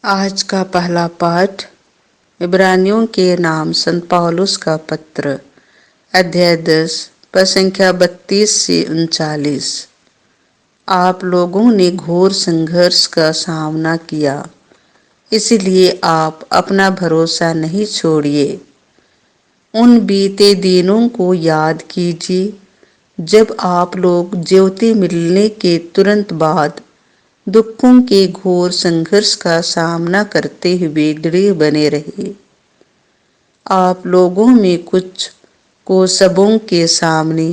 आज का पहला पाठ इब्रानियों के नाम संत पौलुस का पत्र, अध्याय 10, पद संख्या 32 से 39। आप लोगों ने घोर संघर्ष का सामना किया, इसलिए आप अपना भरोसा नहीं छोड़िए। उन बीते दिनों को याद कीजिए जब आप लोग ज्योति मिलने के तुरंत बाद दुखों के घोर संघर्ष का सामना करते हुए दृढ़ बने रहे। आप लोगों में कुछ को सबों के सामने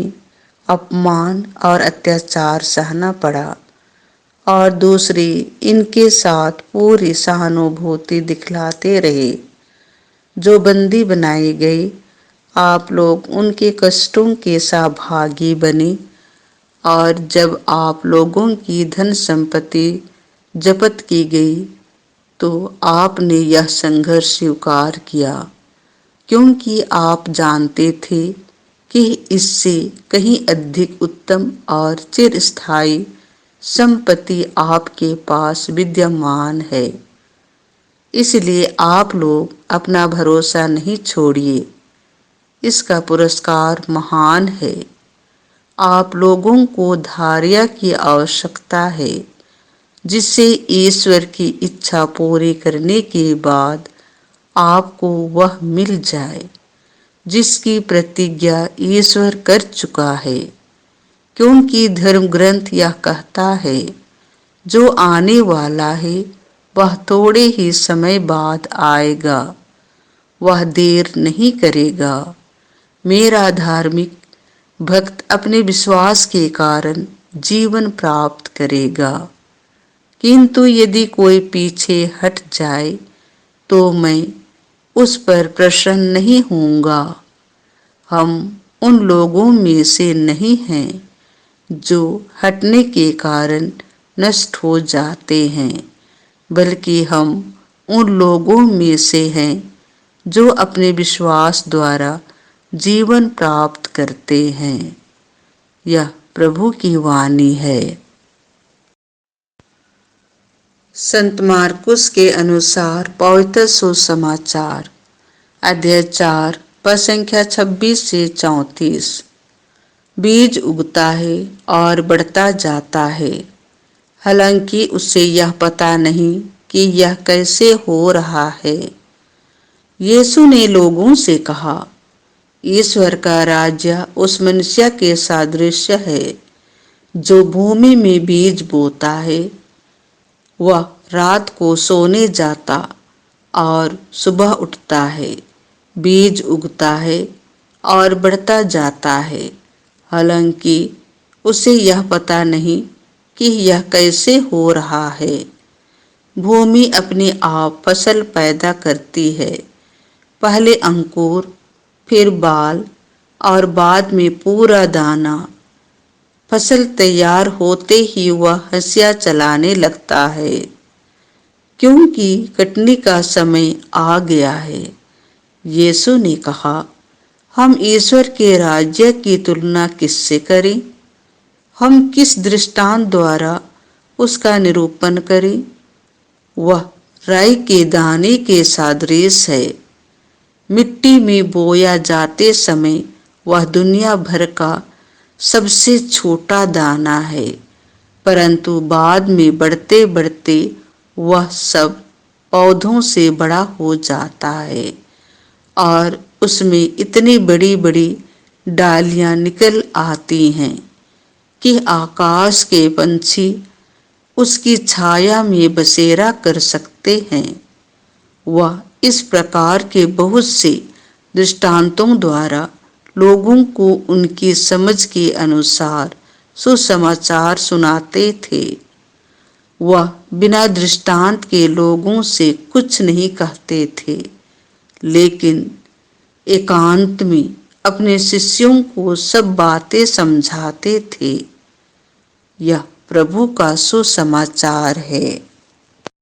अपमान और अत्याचार सहना पड़ा और दूसरे इनके साथ पूरी सहानुभूति दिखलाते रहे। जो बंदी बनाए गए, आप लोग उनके कष्टों के सहभागी बने और जब आप लोगों की धन संपत्ति जब्त की गई तो आपने यह संघर्ष स्वीकार किया, क्योंकि आप जानते थे कि इससे कहीं अधिक उत्तम और चिरस्थायी संपत्ति आपके पास विद्यमान है। इसलिए आप लोग अपना भरोसा नहीं छोड़िए, इसका पुरस्कार महान है। आप लोगों को धैर्य की आवश्यकता है, जिससे ईश्वर की इच्छा पूरी करने के बाद आपको वह मिल जाए जिसकी प्रतिज्ञा ईश्वर कर चुका है। क्योंकि धर्म ग्रंथ यह कहता है, जो आने वाला है वह थोड़े ही समय बाद आएगा, वह देर नहीं करेगा। मेरा धार्मिक भक्त अपने विश्वास के कारण जीवन प्राप्त करेगा, किंतु यदि कोई पीछे हट जाए तो मैं उस पर प्रसन्न नहीं होऊंगा। हम उन लोगों में से नहीं हैं जो हटने के कारण नष्ट हो जाते हैं, बल्कि हम उन लोगों में से हैं जो अपने विश्वास द्वारा जीवन प्राप्त करते हैं। यह प्रभु की वाणी है। संत मार्कुस के अनुसार पवित्र सुसमाचार, अध्याय 4, पद संख्या 26 से 34। बीज उगता है और बढ़ता जाता है, हालांकि उसे यह पता नहीं कि यह कैसे हो रहा है। यीशु ने लोगों से कहा, ईश्वर का राज्य उस मनुष्य के सादृश्य है जो भूमि में बीज बोता है। वह रात को सोने जाता और सुबह उठता है, बीज उगता है और बढ़ता जाता है, हालांकि उसे यह पता नहीं कि यह कैसे हो रहा है। भूमि अपने आप फसल पैदा करती है, पहले अंकुर, फिर बाल और बाद में पूरा दाना। फसल तैयार होते ही वह हंसिया चलाने लगता है, क्योंकि कटनी का समय आ गया है। यीशु ने कहा, हम ईश्वर के राज्य की तुलना किससे करें? हम किस दृष्टांत द्वारा उसका निरूपण करें? वह राई के दाने के सदृश है। मिट्टी में बोया जाते समय वह दुनिया भर का सबसे छोटा दाना है, परंतु बाद में बढ़ते बढ़ते वह सब पौधों से बड़ा हो जाता है और उसमें इतनी बड़ी बड़ी डालियां निकल आती हैं कि आकाश के पंछी उसकी छाया में बसेरा कर सकते हैं। वह इस प्रकार के बहुत से दृष्टांतों द्वारा लोगों को उनकी समझ के अनुसार सुसमाचार सुनाते थे। वह बिना दृष्टांत के लोगों से कुछ नहीं कहते थे, लेकिन एकांत में अपने शिष्यों को सब बातें समझाते थे। यह प्रभु का सुसमाचार है।